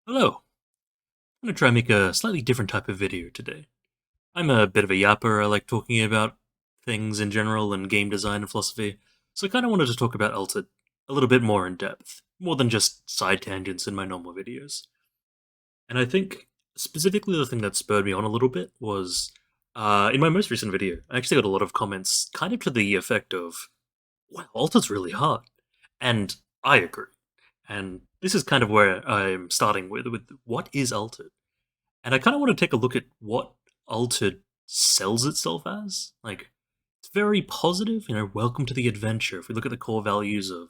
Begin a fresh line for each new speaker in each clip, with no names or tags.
Hello. I'm going to try and make a slightly different type of video today. I'm a bit of a yapper. I like talking about things in general and game design and philosophy, so I kind of wanted to talk about Altered a little bit more in depth, more than just side tangents in my normal videos. And I think specifically the thing that spurred me on a little bit was in my most recent video, I actually got a lot of comments kind of to the effect of, wow, Altered's really hard. And I agree. And this is kind of where I'm starting with what is Altered? And I kind of want to take a look at what Altered sells itself as. Like, it's very positive, welcome to the adventure. If we look at the core values of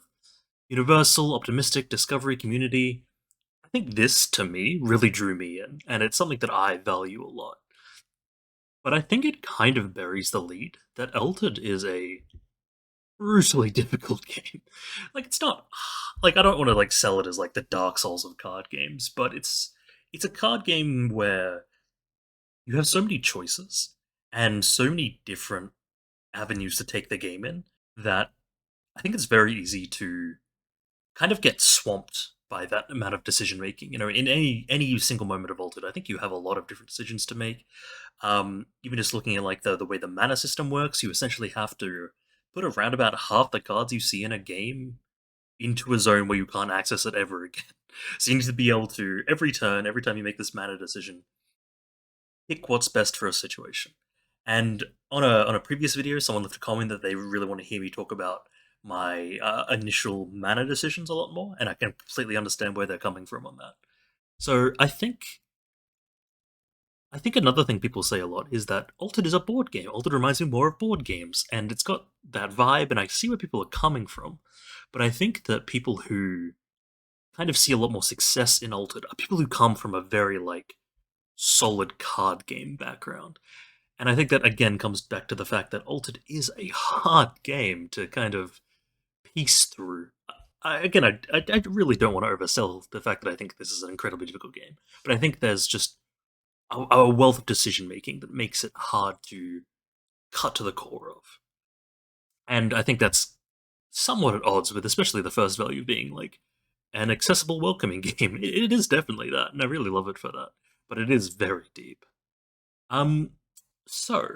universal, optimistic, discovery, community, I think this, to me, really drew me in, and it's something that I value a lot. But I think it kind of buries the lead that Altered is a brutally difficult game. Like, it's not like I don't want to like sell it as like the Dark Souls of card games, but it's a card game where you have so many choices and so many different avenues to take the game in that I think it's very easy to kind of get swamped by that amount of decision making. In any single moment of Altered, I think you have a lot of different decisions to make. Even just looking at like the way the mana system works, you essentially have to put around about half the cards you see in a game into a zone where you can't access it ever again. So you need to be able to every turn, every time you make this mana decision, pick what's best for a situation. And on a previous video, someone left a comment that they really want to hear me talk about my initial mana decisions a lot more, and I can completely understand where they're coming from on that. So I think another thing people say a lot is that Altered is a board game. Altered reminds me more of board games, and it's got that vibe, and I see where people are coming from. But I think that people who kind of see a lot more success in Altered are people who come from a very like solid card game background. And I think that again comes back to the fact that Altered is a hard game to kind of piece through. I really don't want to oversell the fact that I think this is an incredibly difficult game, but I think there's just a wealth of decision making that makes it hard to cut to the core of. And I think that's somewhat at odds with, especially the first value being like an accessible, welcoming game. It is definitely that, and I really love it for that. But it is very deep. Um, so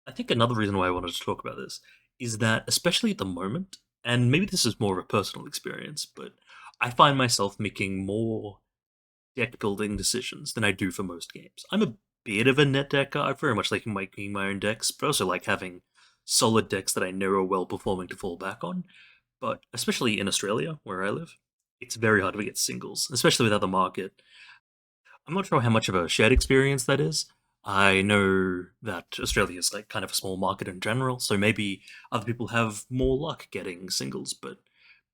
I think another reason why I wanted to talk about this is that, especially at the moment, and maybe this is more of a personal experience, but I find myself making more deck building decisions than I do for most games. I'm a bit of a net deck guy. I very much like making my own decks, but I also like having solid decks that I know are well performing to fall back on. But especially in Australia, where I live, it's very hard to get singles, especially without the market. I'm not sure how much of a shared experience that is. I know that Australia is like kind of a small market in general, so maybe other people have more luck getting singles, but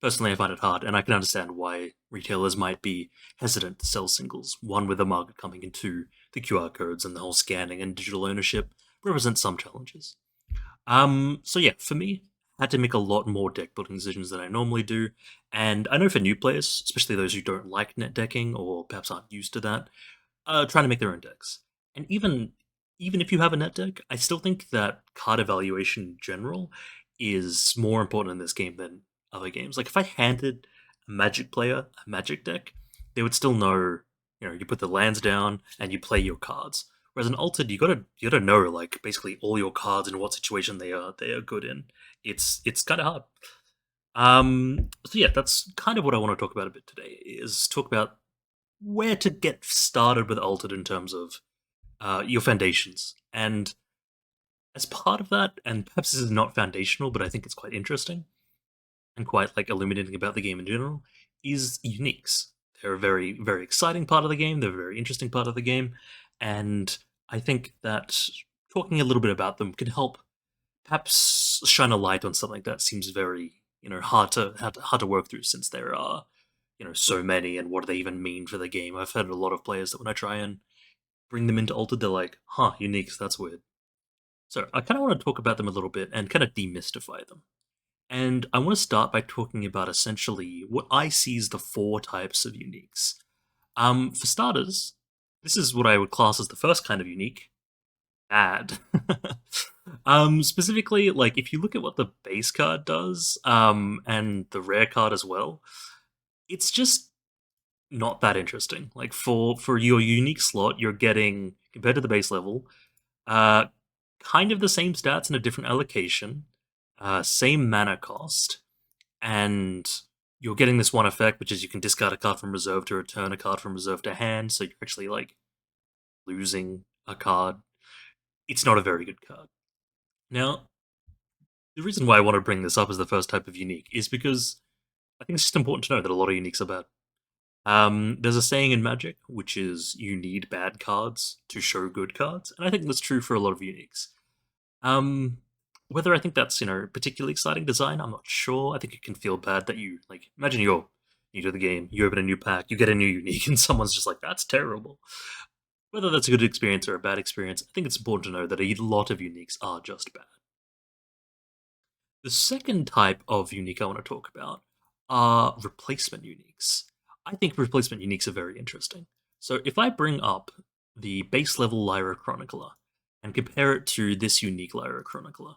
personally I find it hard, and I can understand why retailers might be hesitant to sell singles. One, with the market coming into the QR codes and the whole scanning and digital ownership represents some challenges. So yeah, for me, I had to make a lot more deck building decisions than I normally do, and I know for new players, especially those who don't like net decking or perhaps aren't used to that, trying to make their own decks. And even if you have a net deck, I still think that card evaluation in general is more important in this game than other games. Like if I handed a Magic player a Magic deck, they would still know. You put the lands down and you play your cards. Whereas in Altered, you gotta know like basically all your cards and what situation they are good in. It's kind of hard. So yeah, that's kind of what I want to talk about a bit today. Is talk about where to get started with Altered in terms of your foundations. And as part of that, and perhaps this is not foundational, but I think it's quite interesting and quite like illuminating about the game in general, is uniques. They're a very, very exciting part of the game. They're a very interesting part of the game. And I think that talking a little bit about them can help perhaps shine a light on something that seems very, hard to work through since there are, so many and what do they even mean for the game. I've had a lot of players that when I try and bring them into Altered, they're like, huh, uniques, that's weird. So I kind of want to talk about them a little bit and kind of demystify them. And I want to start by talking about essentially what I see as the four types of uniques. For starters, this is what I would class as the first kind of unique, bad. Specifically, like if you look at what the base card does, and the rare card as well, it's just not that interesting. Like for your unique slot, you're getting compared to the base level, uh, kind of the same stats in a different allocation, same mana cost, and you're getting this one effect, which is you can discard a card from reserve to return a card from reserve to hand. So you're actually like losing a card. It's not a very good card. Now, the reason why I want to bring this up as the first type of unique is because I think it's just important to know that a lot of uniques are bad. There's a saying in Magic, which is you need bad cards to show good cards, and I think that's true for a lot of uniques. Um, Whether I think that's particularly exciting design, I'm not sure. I think it can feel bad that you like imagine you're new to the game, you open a new pack, you get a new unique, and someone's just like, "That's terrible." Whether that's a good experience or a bad experience, I think it's important to know that a lot of uniques are just bad. The second type of unique I want to talk about are replacement uniques. I think replacement uniques are very interesting. So if I bring up the base level Lyra Chronicler and compare it to this unique Lyra Chronicler,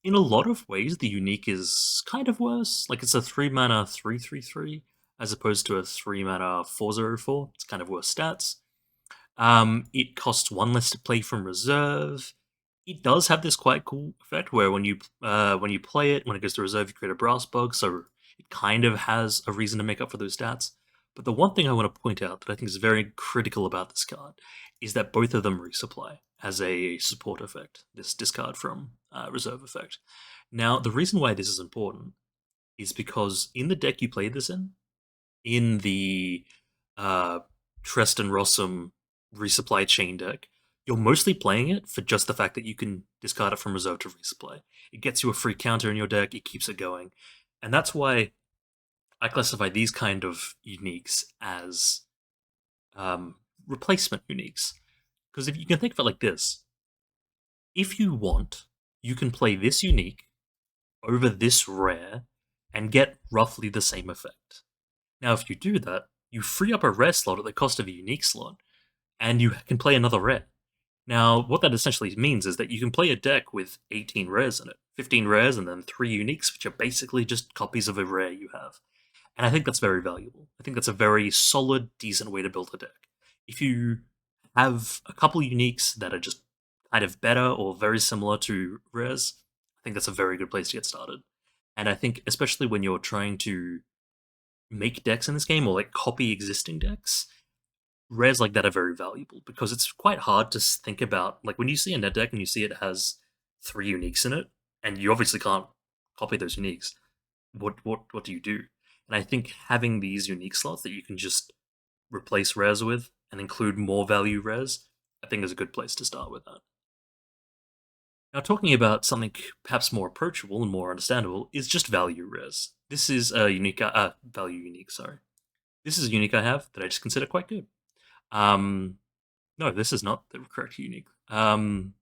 in a lot of ways the unique is kind of worse. Like it's a 3 mana 3/3/3 as opposed to a 3 mana 4/0/4. It's kind of worse stats. It costs one less to play from reserve. It does have this quite cool effect where when you play it, when it goes to reserve, you create a brass bug, so it kind of has a reason to make up for those stats. But the one thing I want to point out that I think is very critical about this card is that both of them resupply as a support effect. This discard from reserve effect. Now, the reason why this is important is because in the deck you play this in the uh, Treston Rossum resupply chain deck, you're mostly playing it for just the fact that you can discard it from reserve to resupply. It gets you a free counter in your deck, it keeps it going. And that's why I classify these kind of uniques as replacement uniques. Because if you can think of it like this, if you want, you can play this unique over this rare and get roughly the same effect. Now, if you do that, you free up a rare slot at the cost of a unique slot, and you can play another rare. Now, what that essentially means is that you can play a deck with 18 rares in it, 15 rares, and then 3 uniques, which are basically just copies of a rare you have. And I think that's very valuable. I think that's a very solid, decent way to build a deck. If you have a couple uniques that are just kind of better or very similar to rares, I think that's a very good place to get started. And I think, especially when you're trying to make decks in this game or like copy existing decks, rares like that are very valuable because it's quite hard to think about. Like when you see a net deck and you see it has 3 uniques in it, and you obviously can't copy those uniques. What do you do? And I think having these unique slots that you can just replace rares with and include more value rares, I think is a good place to start with that. Now, talking about something perhaps more approachable and more understandable is just value rares. This is a unique value unique. Sorry, this is a unique I have that I just consider quite good. Um, no, this is not the correct unique. Sorry,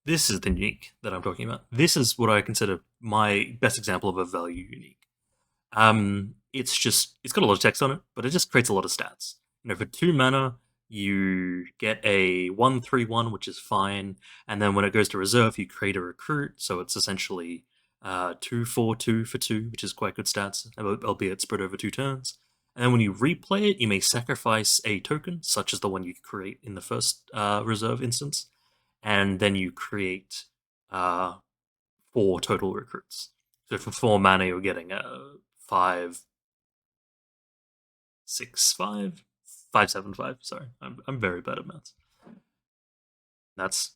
this is the unique that I'm talking about. This is what I consider my best example of a value unique. It's got a lot of text on it, but it just creates a lot of stats. For 2 mana, you get a 1/3/1, which is fine, and then when it goes to reserve, you create a recruit, so it's essentially 2/4/2 for 2, which is quite good stats, albeit spread over 2 turns. And then when you replay it, you may sacrifice a token, such as the one you create in the first reserve instance, and then you create 4 total recruits. So for 4 mana, you're getting a 5/6/5, 5/7/5. Sorry, I'm very bad at maths. That's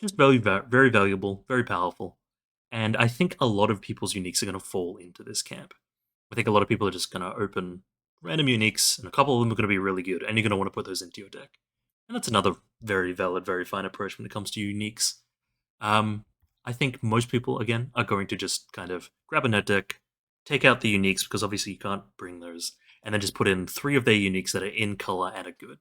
just very valuable, very powerful, and I think a lot of people's uniques are going to fall into this camp. I think a lot of people are just going to open random uniques, and a couple of them are going to be really good, and you're going to want to put those into your deck. And that's another very valid, very fine approach when it comes to uniques. Um, I think most people, again, are going to just kind of grab a net deck, take out the uniques, because obviously you can't bring those, and then just put in 3 of their uniques that are in color and are good.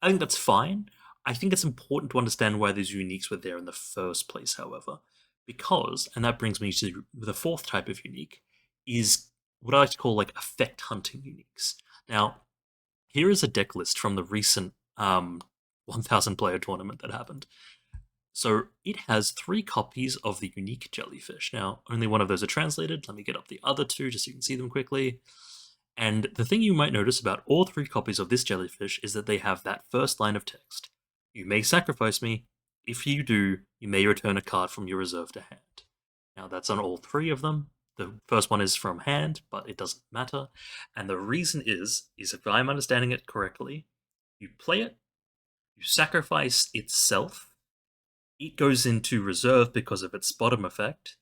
I think that's fine. I think it's important to understand why these uniques were there in the first place, however, because, and that brings me to the fourth type of unique, is what I like to call like effect hunting uniques. Now, here is a deck list from the recent 1000 player tournament that happened. So it has 3 copies of the unique jellyfish. Now, only one of those are translated. Let me get up the other 2 just so you can see them quickly. And the thing you might notice about all three copies of this jellyfish is that they have that first line of text. You may sacrifice me. If you do, you may return a card from your reserve to hand. Now, that's on all three of them. The first one is from hand, but it doesn't matter. And the reason is if I'm understanding it correctly, you play it, you sacrifice itself, it goes into reserve because of its bottom effect,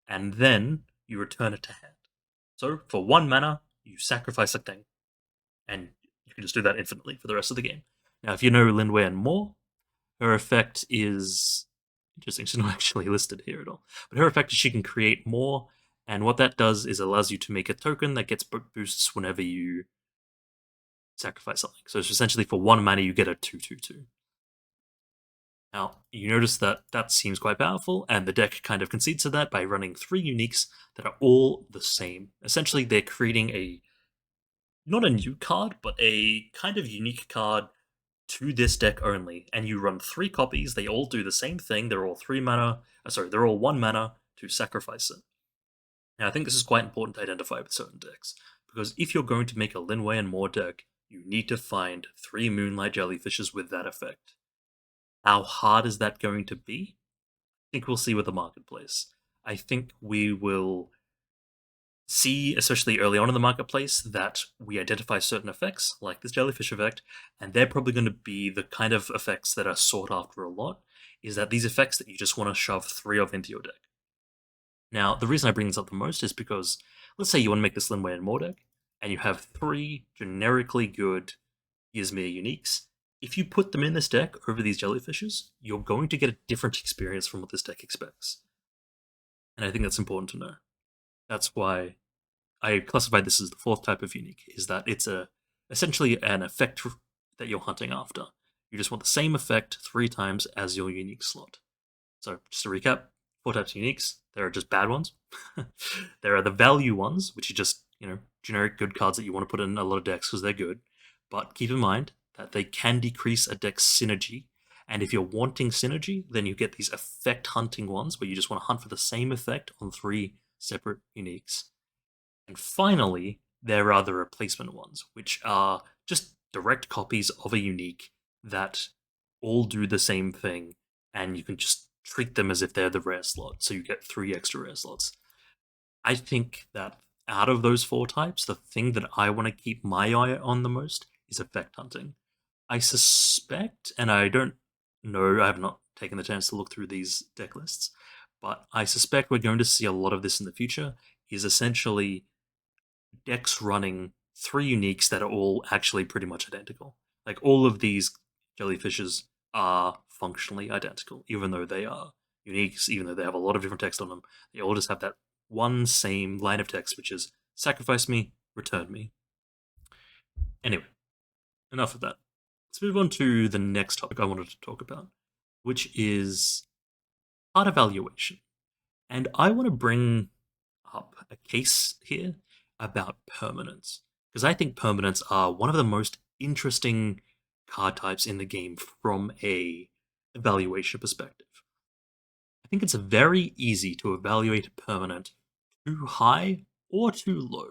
and then you return it to hand. So, for 1 mana, you sacrifice a thing, and you can just do that infinitely for the rest of the game. Now, if you know Lindway and more, her effect is interesting. She's not actually listed here at all. But her effect is she can create more, and what that does is allows you to make a token that gets boosts whenever you sacrifice something. So it's essentially for 1 mana you get a 2/2/2. Now, you notice that that seems quite powerful, and the deck kind of concedes to that by running 3 uniques that are all the same. Essentially, they're creating a not a new card, but a kind of unique card to this deck only, and you run 3 copies. They all do the same thing. They're all 3 mana. Sorry, they're all 1 mana to sacrifice it. Now, I think this is quite important to identify with certain decks, because if you're going to make a Linway and more deck, you need to find 3 Moonlight Jellyfishes with that effect. How hard is that going to be? I think we'll see with the marketplace. I think we will see, especially early on in the marketplace, that we identify certain effects, like this jellyfish effect, and they're probably going to be the kind of effects that are sought after a lot, is that these effects that you just want to shove 3 of into your deck. Now, the reason I bring this up the most is because, let's say you want to make this Linway and more deck, and you have 3 generically good Ysmir uniques. If you put them in this deck over these jellyfishes, you're going to get a different experience from what this deck expects. And I think that's important to know. That's why I classified this as the 4th type of unique, is that it's essentially an effect that you're hunting after. You just want the same effect 3 times as your unique slot. So, just to recap, 4 types of uniques. There are just bad ones. There are the value ones, which are just, generic good cards that you want to put in a lot of decks because they're good. But keep in mind that they can decrease a deck's synergy. And if you're wanting synergy, then you get these effect hunting ones where you just want to hunt for the same effect on 3 separate uniques. And finally, there are the replacement ones, which are just direct copies of a unique that all do the same thing, and you can just treat them as if they're the rare slot, so you get 3 extra rare slots. I think that out of those 4 types, the thing that I want to keep my eye on the most is effect hunting. I suspect, and I don't know, I have not taken the chance to look through these deck lists, but I suspect we're going to see a lot of this in the future, is essentially decks running 3 uniques that are all actually pretty much identical. Like, all of these jellyfishes are functionally identical, even though they are uniques, even though they have a lot of different text on them. They all just have that one same line of text, which is sacrifice me, return me. Anyway, enough of that. Let's move on to the next topic I wanted to talk about, which is card evaluation. And I want to bring up a case here about permanents, because I think permanents are one of the most interesting card types in the game from a evaluation perspective. I think it's very easy to evaluate a permanent too high or too low.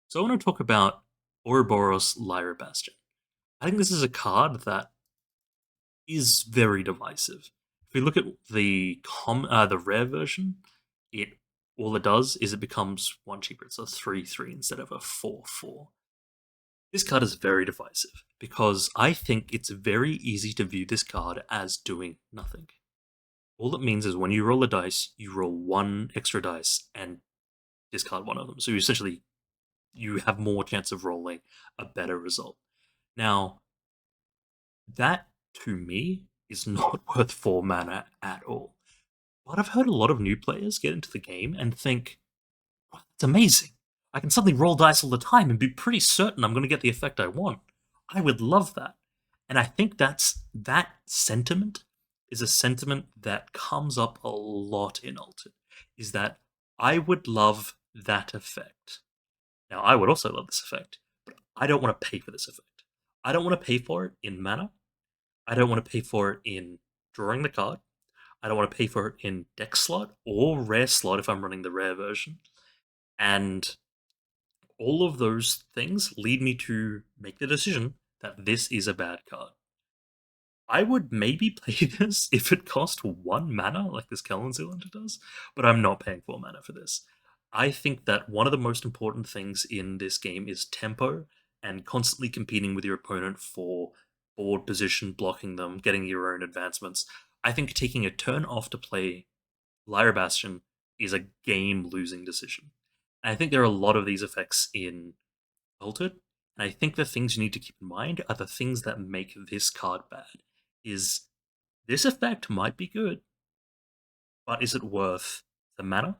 So I want to talk about Ouroboros Lyra Bastion. I think this is a card that is very divisive. If we look at the rare version, it all it does is it becomes 1 cheaper. It's a 3/3 instead of a 4/4. This card is very divisive because I think it's very easy to view this card as doing nothing. All it means is when you roll a dice, you roll 1 extra dice and discard 1 of them. So you have more chance of rolling a better result. Now, that to me is not worth 4 mana at all. But I've heard a lot of new players get into the game and think, wow, that's amazing. I can suddenly roll dice all the time and be pretty certain I'm going to get the effect I want. I would love that. And I think that sentiment is a sentiment that comes up a lot in Altered, is that I would love that effect. Now, I would also love this effect, but I don't want to pay for this effect. I don't want to pay for it in mana. I don't want to pay for it in drawing the card. I don't want to pay for it in deck slot or rare slot if I'm running the rare version. And all of those things lead me to make the decision that this is a bad card. I would maybe play this if it cost 1 mana, like this Kellan Cylinder does, but I'm not paying 4 mana for this. I think that one of the most important things in this game is tempo and constantly competing with your opponent for board position, blocking them, getting your own advancements. I think taking a turn off to play Lyra Bastion is a game losing decision. And I think there are a lot of these effects in Altered, and I think the things you need to keep in mind are the things that make this card bad. Is this effect might be good, but is it worth the mana,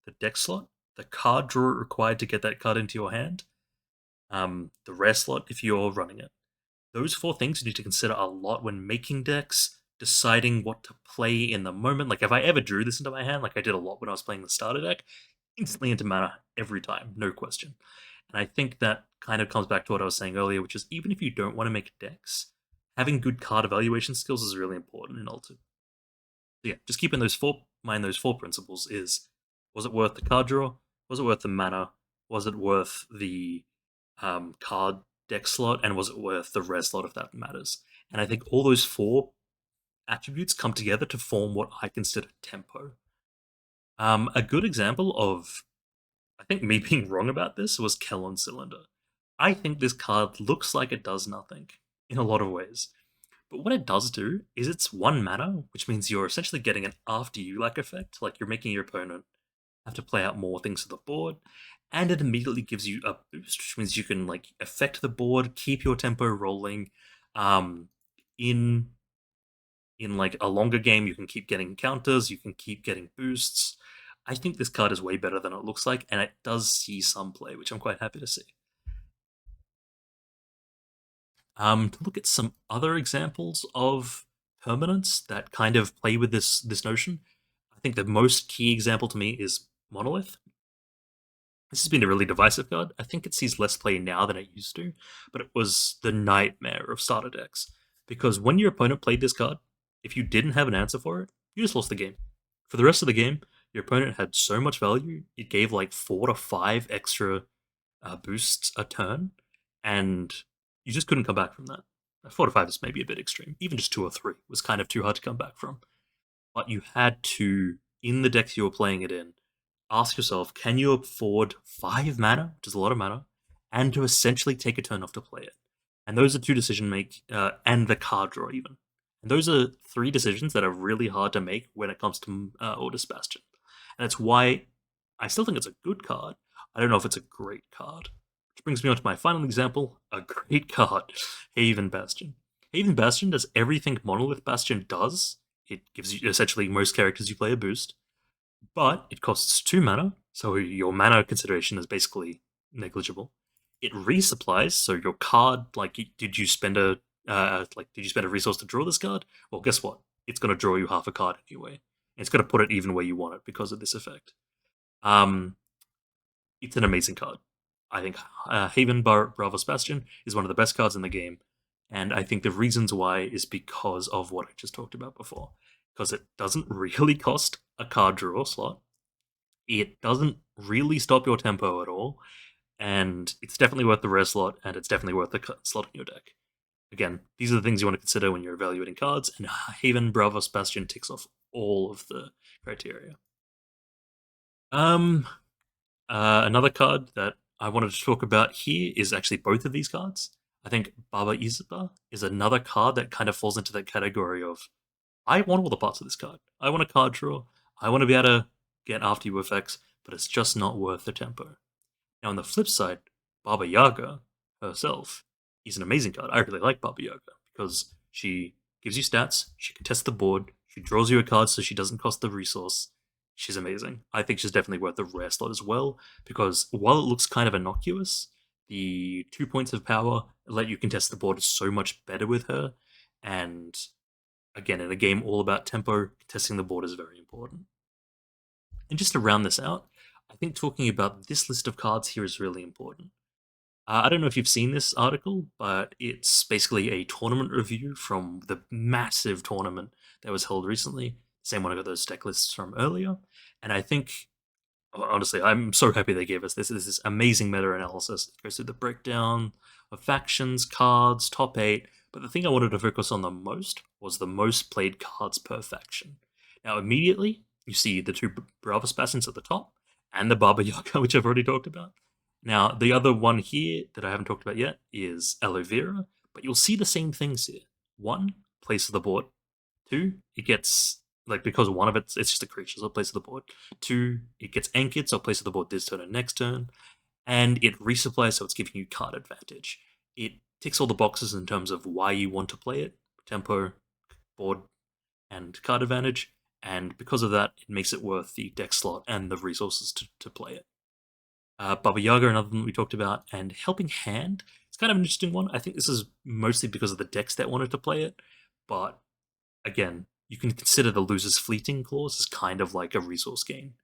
the deck slot, the card draw required to get that card into your hand, the rare slot if you're running it? Those four things you need to consider a lot when making decks, deciding what to play in the moment. Like if I ever drew this into my hand, like I did a lot when I was playing the starter deck, instantly into mana every time, no question. And I think that kind of comes back to what I was saying earlier, which is even if you don't want to make decks, having good card evaluation skills is really important in Altered. So yeah, just keeping those four principles is: was it worth the card draw? Was it worth the mana? Was it worth the card deck slot? And was it worth the res slot if that matters? And I think all those four attributes come together to form what I consider tempo. A good example of, I think, me being wrong about this was Kellan Cylinder. I think this card looks like it does nothing in a lot of ways. But what it does do is it's 1 mana, which means you're essentially getting an after you like effect, like you're making your opponent have to play out more things to the board, and it immediately gives you a boost, which means you can like affect the board, keep your tempo rolling. Um, in like a longer game, you can keep getting counters, you can keep getting boosts. I think this card is way better than it looks like, and it does see some play, which I'm quite happy to see. To look at some other examples of permanence that kind of play with this notion, I think the most key example to me is Monolith. This has been a really divisive card. I think it sees less play now than it used to, but it was the nightmare of starter decks. Because when your opponent played this card, if you didn't have an answer for it, you just lost the game. For the rest of the game, your opponent had so much value, it gave like 4 to 5 extra boosts a turn, and you just couldn't come back from that. 4 to 5 is maybe a bit extreme. Even just 2 or 3 was kind of too hard to come back from. But you had to, in the decks you were playing it in, ask yourself, can you afford 5 mana, which is a lot of mana, and to essentially take a turn off to play it? And those are two decision make, and the card draw even. And those are three decisions that are really hard to make when it comes to Order Bastion. And it's why I still think it's a good card. I don't know if it's a great card. Which brings me on to my final example, a great card, Haven Bastion. Haven Bastion does everything Monolith Bastion does. It gives you essentially most characters you play a boost, but it costs 2 mana, so your mana consideration is basically negligible. It resupplies, so your card, like, did you spend a resource to draw this card? Well, guess what? It's going to draw you half a card anyway. And it's going to put it even where you want it because of this effect. It's an amazing card. I think Haven Bravos Bastion is one of the best cards in the game, and I think the reasons why is because of what I just talked about before. Because it doesn't really cost a card draw slot, it doesn't really stop your tempo at all, and it's definitely worth the rare slot, and it's definitely worth the slot in your deck. Again, these are the things you want to consider when you're evaluating cards, and Haven Bravos Bastion ticks off all of the criteria. Um, Another card that I wanted to talk about here is actually both of these cards. I think Baba Izaba is another card that kind of falls into that category of I want all the parts of this card. I want a card draw. I want to be able to get after you effects, but it's just not worth the tempo. Now, on the flip side, Baba Yaga herself is an amazing card. I really like Baba Yaga because she gives you stats, she contests the board, she draws you a card so she doesn't cost the resource. She's amazing. I think she's definitely worth the rare slot as well because while it looks kind of innocuous, the 2 points of power let you contest the board so much better with her. And again, in a game all about tempo, contesting the board is very important. And just to round this out, I think talking about this list of cards here is really important. I don't know if you've seen this article, but it's basically a tournament review from the massive tournament that was held recently. Same one I got those deck lists from earlier. And I think Honestly, I'm so happy they gave us this. This is amazing meta analysis. It goes through the breakdown of factions, cards, top eight. But the thing I wanted to focus on the most was the most played cards per faction. Now, immediately, you see the two Bravos Assassins at the top and the Baba Yaga, which I've already talked about. Now, the other one here that I haven't talked about yet is Aloe Vera, but you'll see the same things here. One, place of the board. Two, it gets like because one of it's just a creature, so place of the board. Two, it gets anchored, so place of the board this turn and next turn, and it resupplies, so it's giving you card advantage. It ticks all the boxes in terms of why you want to play it: tempo, board, and card advantage. And because of that, it makes it worth the deck slot and the resources to play it. Baba Yaga, another one we talked about, and Helping Hand. It's kind of an interesting one. I think this is mostly because of the decks that wanted to play it, but again, you can consider the loser's fleeting clause as kind of like a resource gain.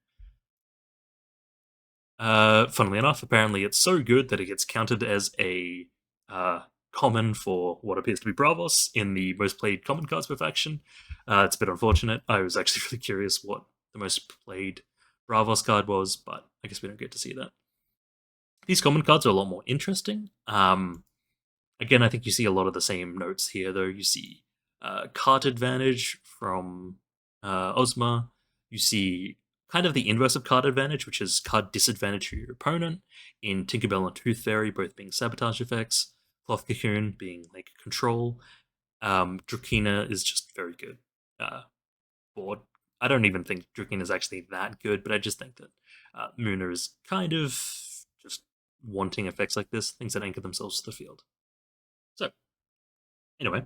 Funnily enough, apparently it's so good that it gets counted as a common for what appears to be Bravos in the most played common cards per faction. It's a bit unfortunate. I was actually really curious what the most played Bravos card was, but I guess we don't get to see that. These common cards are a lot more interesting. Again, I think you see a lot of the same notes here, though. You see card advantage from Ozma. You see kind of the inverse of card advantage, which is card disadvantage for your opponent, in Tinkerbell and Tooth Fairy, both being sabotage effects. Cloth Cocoon being like control. Drakina is just very good. Board. I don't even think Drakina is actually that good, but I just think that Muna is kind of just wanting effects like this, things that anchor themselves to the field. So, anyway,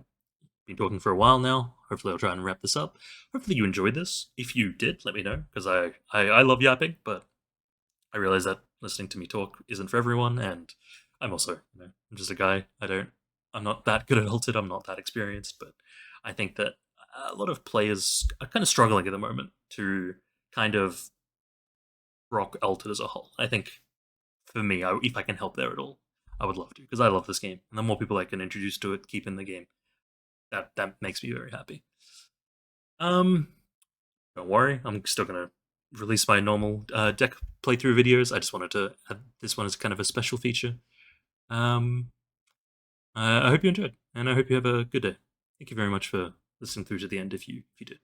been talking for a while now. Hopefully, I'll try and wrap this up. Hopefully, you enjoyed this. If you did, let me know because I love yapping, but I realize that listening to me talk isn't for everyone, and I'm also I'm just a guy. I'm not that good at Altered. I'm not that experienced, but I think that a lot of players are kind of struggling at the moment to kind of rock Altered as a whole. I think for me, if I can help there at all, I would love to because I love this game, and the more people I can introduce to it, keep in the game, that makes me very happy. Um, don't worry, I'm still gonna release my normal deck playthrough videos. I just wanted to have this one as kind of a special feature. Um, I hope you enjoyed, and I hope you have a good day. Thank you very much for listening through to the end. If you did.